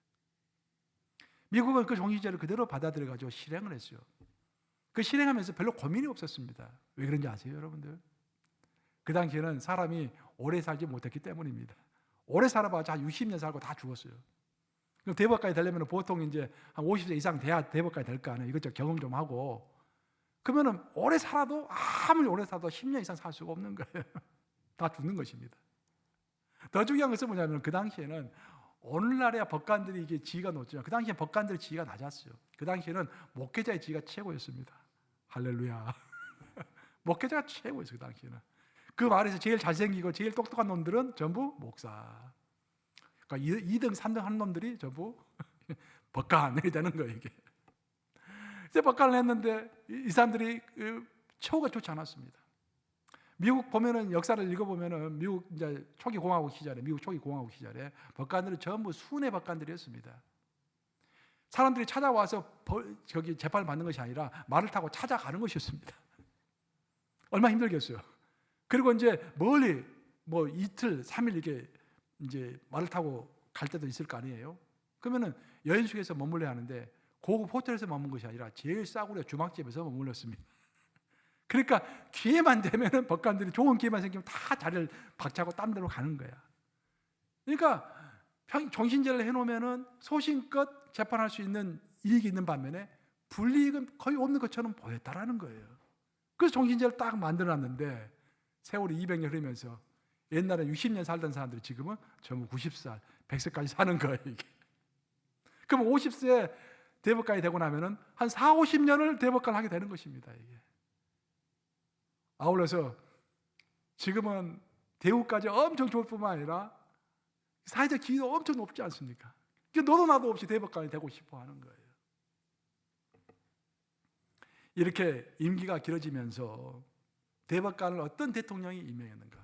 미국은 그 종신제를 그대로 받아들여 가지고 실행을 했어요. 그 실행하면서 별로 고민이 없었습니다. 왜 그런지 아세요, 여러분들? 그 당시에는 사람이 오래 살지 못했기 때문입니다. 오래 살아봐야 한 60년 살고 다 죽었어요. 그럼 대법관이 되려면 보통 이제 한 50세 이상 돼야 대법관이 될 거 아니에요. 이것저것 경험 좀 하고. 그러면은 오래 살아도, 아무리 오래 살아도 10년 이상 살 수가 없는 거예요. 다 죽는 것입니다. 더 중요한 것은 뭐냐면, 그 당시에는 오늘날의 법관들이 이게 지위가 높지만 그 당시에 법관들의 지위가 낮았어요. 그 당시에는 목회자의 지위가 최고였습니다. 할렐루야. 목회자가 최고였어요. 그 당시에는. 그 말에서 제일 잘생기고 제일 똑똑한 놈들은 전부 목사. 그러니까 2등, 3등 하는 놈들이 전부 법관이 되는 거예요. 이게. 이제 법관을 했는데 이 사람들이 처우가 좋지 않았습니다. 미국 보면은, 역사를 읽어보면은 미국 이제 초기 공화국 시절에, 미국 초기 공화국 시절에 법관들은 전부 순회 법관들이었습니다. 사람들이 찾아와서 저기 재판을 받는 것이 아니라 말을 타고 찾아가는 것이었습니다. 얼마나 힘들겠어요. 그리고 이제 멀리 뭐 이틀, 3일 이렇게 이제 말을 타고 갈 때도 있을 거 아니에요. 그러면은 여인숙에서 머물러야 하는데 고급 호텔에서 머문 것이 아니라 제일 싸구려 주막집에서 머물렀습니다. 그러니까 기회만 되면은 법관들이, 좋은 기회만 생기면 다 자리를 박차고 딴 데로 가는 거야. 그러니까 종신제를 해놓으면은 소신껏 재판할 수 있는 이익이 있는 반면에 불이익은 거의 없는 것처럼 보였다라는 거예요. 그래서 종신제를 딱 만들어놨는데 세월이 200년 흐르면서 옛날에 60년 살던 사람들이 지금은 전부 90살, 100세까지 사는 거예요. 이게. 그럼 50세 대법관이 되고 나면은 한 4, 50년을 대법관을 하게 되는 것입니다. 이게. 아울러서 지금은 대우까지 엄청 좋을 뿐만 아니라 사회적 지위도 엄청 높지 않습니까? 너도 나도 없이 대법관이 되고 싶어 하는 거예요. 이렇게 임기가 길어지면서 대법관을 어떤 대통령이 임명했는가,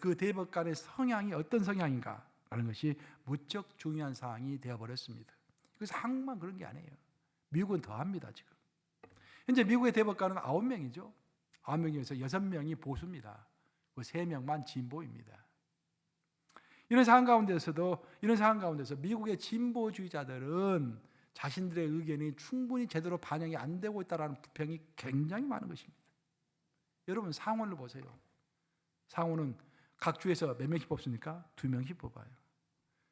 그 대법관의 성향이 어떤 성향인가 라는 것이 무척 중요한 사항이 되어버렸습니다. 그래서 한국만 그런 게 아니에요. 미국은 더합니다. 지금 현재 미국의 대법관은 9명이죠. 9명에서 6명이 보수입니다. 그 3명만 진보입니다. 이런 상황 가운데서 미국의 진보주의자들은 자신들의 의견이 충분히 제대로 반영이 안 되고 있다는 불평이 굉장히 많은 것입니다. 여러분 상원을 보세요. 상원은 각 주에서 몇 명씩 뽑습니까? 2명씩 뽑아요.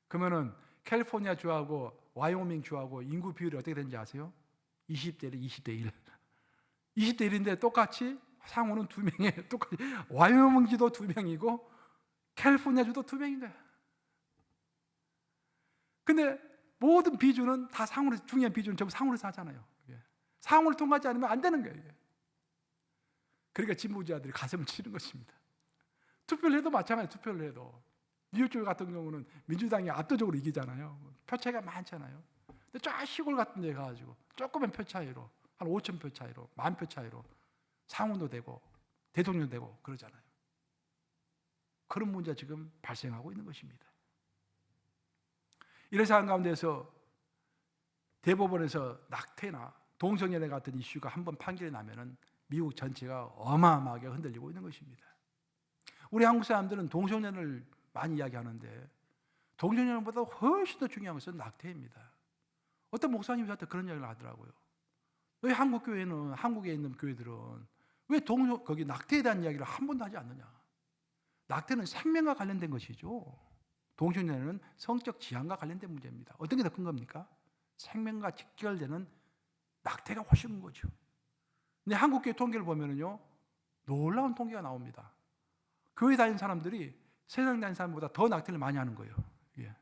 그러면은 캘리포니아 주하고 와이오밍 주하고 인구 비율이 어떻게 되는지 아세요? 20대 1, 20대 1. 20대 1인데 똑같이 상원은 2명이에요. 똑같이 와이오밍주도 2명이고 캘리포니아주도 2명인 거야. 근데 모든 비주는 다 상원에서, 중요한 비주는 전부 상원에서 하잖아요. 상원을 통과하지 않으면 안 되는 거예요. 그러니까 진보주의자들이 가슴을 치는 것입니다. 투표를 해도 마찬가지예요. 투표를 해도 뉴욕주 같은 경우는 민주당이 압도적으로 이기잖아요. 표 차이가 많잖아요. 근데 쫙 시골 같은 데 가가지고 조그만 표 차이로, 한 5,000표 차이로, 10,000표 차이로 상원도 되고 대통령도 되고 그러잖아요. 그런 문제가 지금 발생하고 있는 것입니다. 이런 상황 가운데서 대법원에서 낙태나 동성연애 같은 이슈가 한번 판결이 나면은 미국 전체가 어마어마하게 흔들리고 있는 것입니다. 우리 한국 사람들은 동성연애를 많이 이야기하는데 동성연애보다 훨씬 더 중요한 것은 낙태입니다. 어떤 목사님이 저한테 그런 이야기를 하더라고요. 왜 한국 교회는, 한국에 있는 교회들은 왜 거기 낙태에 대한 이야기를 한 번도 하지 않느냐? 낙태는 생명과 관련된 것이죠. 동성연애는 성적 지향과 관련된 문제입니다. 어떤 게 더 큰 겁니까? 생명과 직결되는 낙태가 훨씬 큰 거죠. 근데 한국 교회 통계를 보면은요, 놀라운 통계가 나옵니다. 교회 다니는 사람들이 세상 다니는 사람보다 더 낙태를 많이 하는 거예요. 예.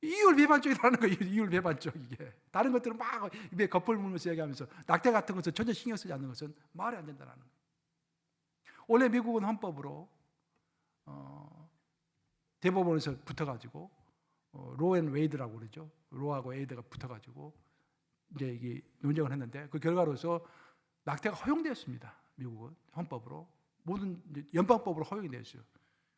이율 배반적이라는 거예요. 이율 배반적 이게. 다른 것들은 막 입에 겉벌 물면서 얘기하면서 낙태 같은 것은 전혀 신경 쓰지 않는 것은 말이 안 된다는 거예요. 원래 미국은 헌법으로 대법원에서 붙어가지고 로앤 웨이드라고 그러죠. 로하고 웨이드가 붙어가지고 이제 이게 논쟁을 했는데 그 결과로서 낙태가 허용되었습니다. 미국은 헌법으로 모든 연방법으로 허용이 되었어요.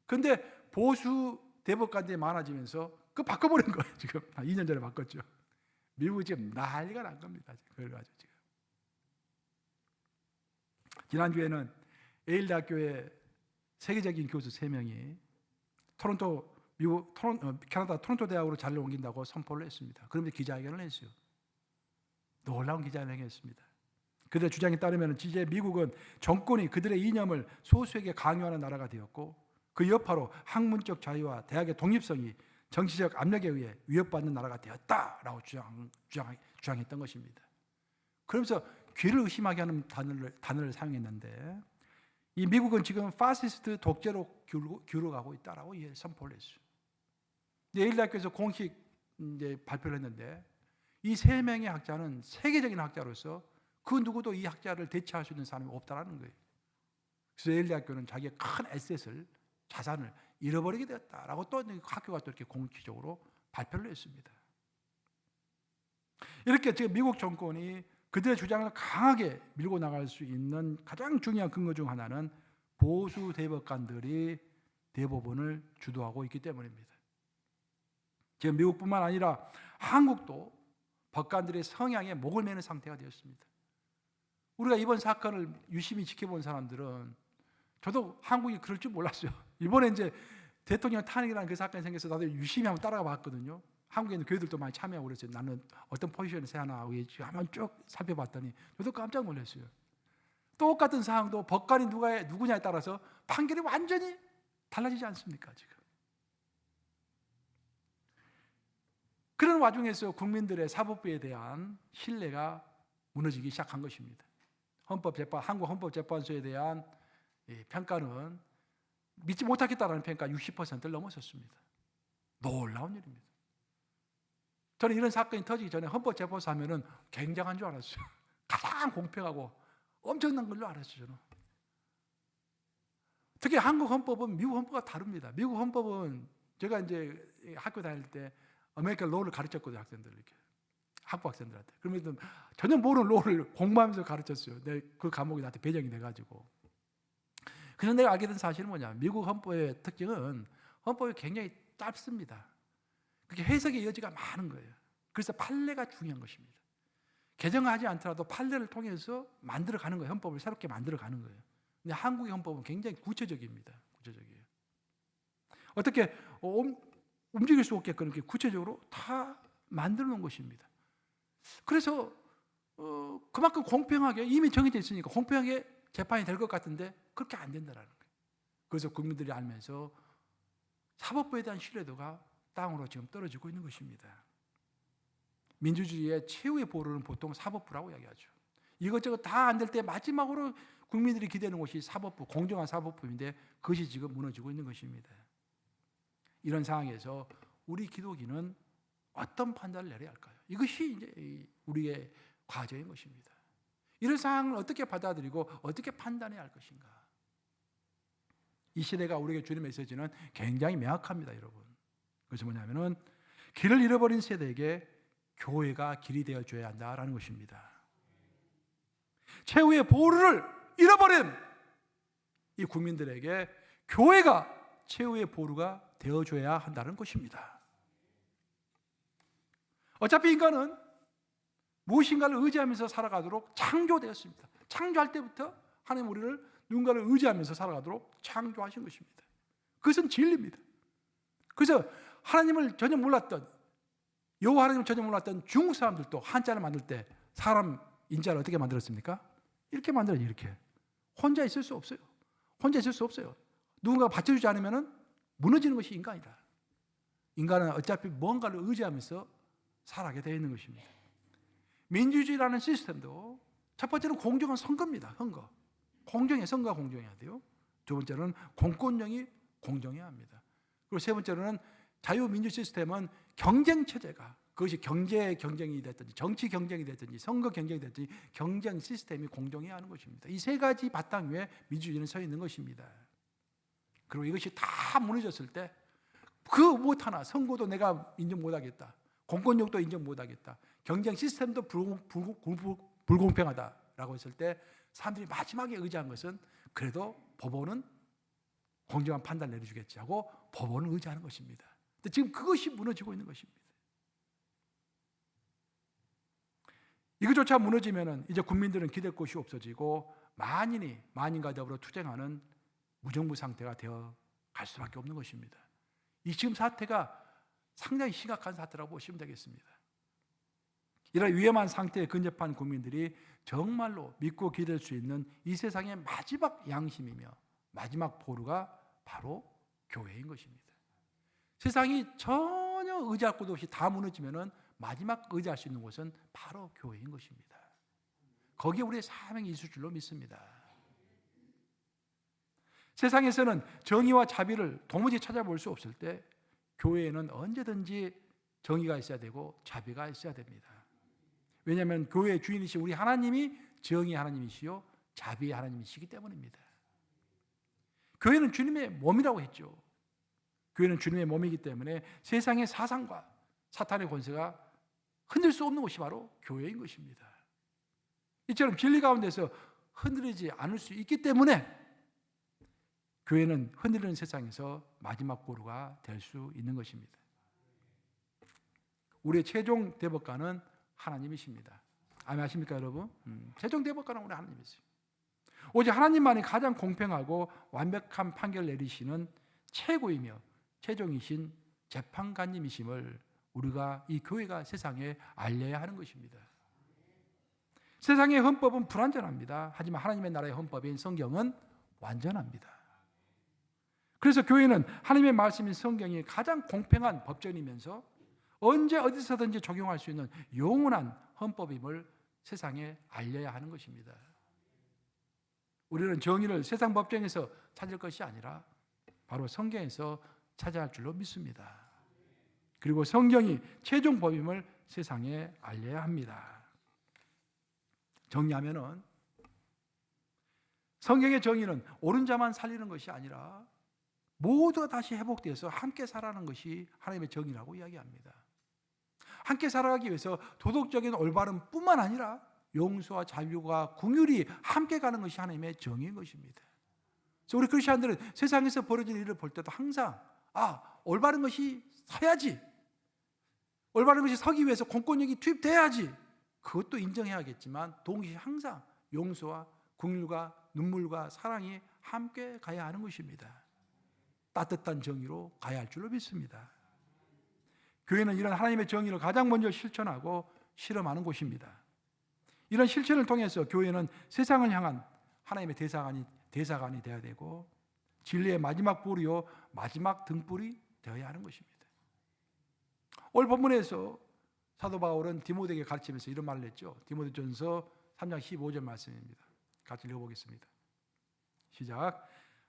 근데 보수 대법관들이 많아지면서 그거 바꿔버린 거예요. 지금 2년 전에 바꿨죠. 미국이 지금 난리가 난 겁니다. 그걸 가지고 지금. 지난주에는 예일 대학교의 세계적인 교수 3명이 캐나다 토론토 대학으로 자리를 옮긴다고 선포를 했습니다. 그런데 기자회견을 했어요. 놀라운 기자회견을 했습니다. 그들의 주장에 따르면 이제 미국은 정권이 그들의 이념을 소수에게 강요하는 나라가 되었고 그 여파로 학문적 자유와 대학의 독립성이 정치적 압력에 의해 위협받는 나라가 되었다라고 주장했던 것입니다. 그러면서 귀를 의심하게 하는 단어를 사용했는데 이 미국은 지금 파시스트 독재로 기울어가고 있다라고 선포를 했어요. 예일 대학교에서 공식 이제 발표를 했는데 이 3명의 학자는 세계적인 학자로서 그 누구도 이 학자를 대체할 수 있는 사람이 없다라는 거예요. 그래서 예일 대학교는 자기의 큰 에셋을 자산을 잃어버리게 되었다라고 또 학교가 또 이렇게 공식적으로 발표를 했습니다. 이렇게 지금 미국 정권이 그들의 주장을 강하게 밀고 나갈 수 있는 가장 중요한 근거 중 하나는 보수 대법관들이 대법원을 주도하고 있기 때문입니다. 지금 미국뿐만 아니라 한국도 법관들의 성향에 목을 매는 상태가 되었습니다. 우리가 이번 사건을 유심히 지켜본 사람들은 저도 한국이 그럴 줄 몰랐어요. 이번에 이제 대통령 탄핵이라는 그 사건이 생겨서 나도 유심히 한번 따라가 봤거든요. 한국에 있는 교회들도 많이 참여하고 그랬어요. 나는 어떤 포지션에서 하나 한번 쭉 살펴봤더니 저도 깜짝 놀랐어요. 똑같은 사항도 법관이 누구냐에 따라서 판결이 완전히 달라지지 않습니까? 지금. 그런 와중에서 국민들의 사법부에 대한 신뢰가 무너지기 시작한 것입니다. 한국 헌법재판소에 대한 평가는 믿지 못하겠다라는 평가 60%를 넘어섰습니다. 놀라운 일입니다. 저는 이런 사건이 터지기 전에 헌법재판소 하면은 굉장한 줄 알았어요. 가장 공평하고 엄청난 걸로 알았어요. 저는. 특히 한국 헌법은 미국 헌법과 다릅니다. 미국 헌법은 제가 이제 학교 다닐 때 아메리칸 로를 가르쳤거든요. 학생들 이렇게 학부 학생들한테. 그러면 전혀 모르는 로를 공부하면서 가르쳤어요. 그 과목이 나한테 배정이 돼가지고. 그래서 내가 알게 된 사실은 뭐냐? 미국 헌법의 특징은 헌법이 굉장히 짧습니다. 그렇게 해석의 여지가 많은 거예요. 그래서 판례가 중요한 것입니다. 개정하지 않더라도 판례를 통해서 만들어가는 거예요. 헌법을 새롭게 만들어가는 거예요. 근데 한국의 헌법은 굉장히 구체적입니다. 구체적이에요. 어떻게 움직일 수 없게끔 이렇게 구체적으로 다 만들어 놓은 것입니다. 그래서 그만큼 공평하게 이미 정해져 있으니까 공평하게 재판이 될 것 같은데 그렇게 안 된다는 거예요. 그래서 국민들이 알면서 사법부에 대한 신뢰도가 땅으로 지금 떨어지고 있는 것입니다. 민주주의의 최후의 보루는 보통 사법부라고 이야기하죠. 이것저것 다 안 될 때 마지막으로 국민들이 기대하는 것이 사법부, 공정한 사법부인데 그것이 지금 무너지고 있는 것입니다. 이런 상황에서 우리 기독인은 어떤 판단을 내려야 할까요? 이것이 이제 우리의 과제인 것입니다. 이런 상황을 어떻게 받아들이고 어떻게 판단해야 할 것인가? 이 시대가 우리에게 주는 메시지는 굉장히 명확합니다, 여러분. 그것이 뭐냐면은 길을 잃어버린 세대에게 교회가 길이 되어줘야 한다라는 것입니다. 최후의 보루를 잃어버린 이 국민들에게 교회가 최후의 보루가 되어줘야 한다는 것입니다. 어차피 인간은 무엇인가를 의지하면서 살아가도록 창조되었습니다. 창조할 때부터 하나님 우리를 누군가를 의지하면서 살아가도록 창조하신 것입니다. 그것은 진리입니다. 그래서 하나님을 전혀 몰랐던 여호와 하나님을 전혀 몰랐던 중국 사람들도 한자를 만들 때 사람 인자를 어떻게 만들었습니까? 이렇게 만들어요. 이렇게. 혼자 있을 수 없어요. 혼자 있을 수 없어요. 누군가가 받쳐주지 않으면 무너지는 것이 인간이다. 인간은 어차피 뭔가를 의지하면서 살아가게 되어 있는 것입니다. 민주주의라는 시스템도 첫 번째는 공정한 선거입니다. 선거. 선거가 공정해야 돼요. 두 번째는 공권력이 공정해야 합니다. 그리고 세 번째로는 자유민주 시스템은 경쟁 체제가, 그것이 경제 경쟁이 됐든지 정치 경쟁이 됐든지 선거 경쟁이 됐든지 경쟁 시스템이 공정해야 하는 것입니다. 이 세 가지 바탕 위에 민주주의는 서 있는 것입니다. 그리고 이것이 다 무너졌을 때 그 무엇 하나, 선거도 내가 인정 못하겠다, 공권력도 인정 못하겠다, 경쟁 시스템도 불공평하다라고 했을 때 사람들이 마지막에 의지한 것은 그래도 법원은 공정한 판단을 내려주겠지 하고 법원을 의지하는 것입니다. 근데 지금 그것이 무너지고 있는 것입니다. 이것조차 무너지면 이제 국민들은 기댈 곳이 없어지고 만인과 더불어 투쟁하는 무정부 상태가 되어 갈 수밖에 없는 것입니다. 이 지금 사태가 상당히 심각한 사태라고 보시면 되겠습니다. 이런 위험한 상태에 근접한 국민들이 정말로 믿고 기댈 수 있는 이 세상의 마지막 양심이며 마지막 보루가 바로 교회인 것입니다. 세상이 전혀 의지할 곳 없이 다 무너지면 마지막 의지할 수 있는 곳은 바로 교회인 것입니다. 거기에 우리의 사명이 있을 줄로 믿습니다. 세상에서는 정의와 자비를 도무지 찾아볼 수 없을 때 교회에는 언제든지 정의가 있어야 되고 자비가 있어야 됩니다. 왜냐하면 교회의 주인이신 우리 하나님이 정의의 하나님이시요 자비의 하나님이시기 때문입니다. 교회는 주님의 몸이라고 했죠. 교회는 주님의 몸이기 때문에 세상의 사상과 사탄의 권세가 흔들 수 없는 곳이 바로 교회인 것입니다. 이처럼 진리 가운데서 흔들리지 않을 수 있기 때문에 교회는 흔들리는 세상에서 마지막 보루가 될 수 있는 것입니다. 우리의 최종 대법관은 하나님이십니다. 아멘 하십니까 여러분? 최종 대법관은 우리 하나님이세요. 오직 하나님만이 가장 공평하고 완벽한 판결을 내리시는 최고이며 최종이신 재판관님이심을 우리가 이 교회가 세상에 알려야 하는 것입니다. 세상의 헌법은 불완전합니다. 하지만 하나님의 나라의 헌법인 성경은 완전합니다. 그래서 교회는 하나님의 말씀인 성경이 가장 공평한 법전이면서 언제 어디서든지 적용할 수 있는 영원한 헌법임을 세상에 알려야 하는 것입니다. 우리는 정의를 세상 법정에서 찾을 것이 아니라 바로 성경에서 찾아야 할 줄로 믿습니다. 그리고 성경이 최종 법임을 세상에 알려야 합니다. 정리하면은 성경의 정의는 옳은 자만 살리는 것이 아니라 모두가 다시 회복되어서 함께 살아가는 것이 하나님의 정의라고 이야기합니다. 함께 살아가기 위해서 도덕적인 올바름 뿐만 아니라 용서와 자유와 긍휼이 함께 가는 것이 하나님의 정의인 것입니다. 그래서 우리 크리스천들은 세상에서 벌어지는 일을 볼 때도 항상 올바른 것이 서야지, 올바른 것이 서기 위해서 공권력이 투입돼야지, 그것도 인정해야겠지만 동시에 항상 용서와 긍휼과 눈물과 사랑이 함께 가야 하는 것입니다. 따뜻한 정의로 가야 할 줄로 믿습니다. 교회는 이런 하나님의 정의를 가장 먼저 실천하고 실험하는 곳입니다. 이런 실천을 통해서 교회는 세상을 향한 하나님의 대사관이 되어야 되고 진리의 마지막 보루요 마지막 등불이 되어야 하는 것입니다. 오늘 본문에서 사도 바울은 디모데에게 가르치면서 이런 말을 했죠. 디모데전서 3장 15절 말씀입니다. 같이 읽어보겠습니다. 시작.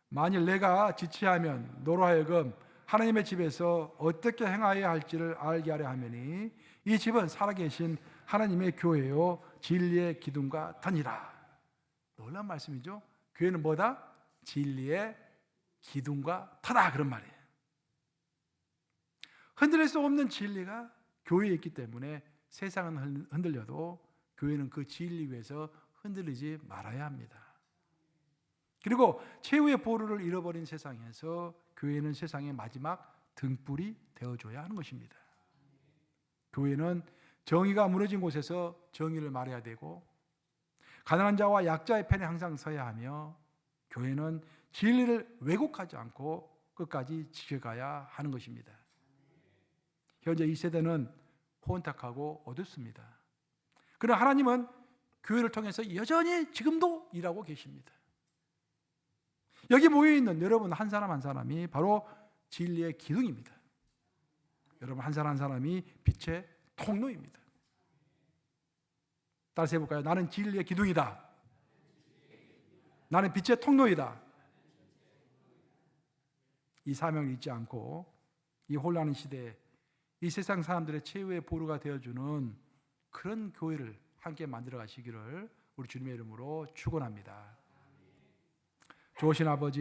만일 내가 지체하면 너로 하여금 하나님의 집에서 어떻게 행하여야 할지를 알게 하려 하매니 이 집은 살아계신 하나님의 교회요 진리의 기둥과 터니라. 놀라운 말씀이죠. 교회는 뭐다? 진리의 기둥과 터다, 그런 말이에요. 흔들릴 수 없는 진리가 교회에 있기 때문에 세상은 흔들려도 교회는 그 진리 위에서 흔들리지 말아야 합니다. 그리고 최후의 보루를 잃어버린 세상에서 교회는 세상의 마지막 등불이 되어줘야 하는 것입니다. 교회는 정의가 무너진 곳에서 정의를 말해야 되고 가난한 자와 약자의 편에 항상 서야 하며 교회는 진리를 왜곡하지 않고 끝까지 지켜가야 하는 것입니다. 현재 이 세대는 혼탁하고 어둡습니다. 그러나 하나님은 교회를 통해서 여전히 지금도 일하고 계십니다. 여기 모여있는 여러분 한 사람 한 사람이 바로 진리의 기둥입니다. 여러분 한 사람 한 사람이 빛의 통로입니다. 따라서 해볼까요? 나는 진리의 기둥이다. 나는 빛의 통로이다. 이 사명을 잊지 않고 이 혼란한 시대에 이 세상 사람들의 최후의 보루가 되어주는 그런 교회를 함께 만들어 가시기를 우리 주님의 이름으로 축원합니다. 좋으신 아버지,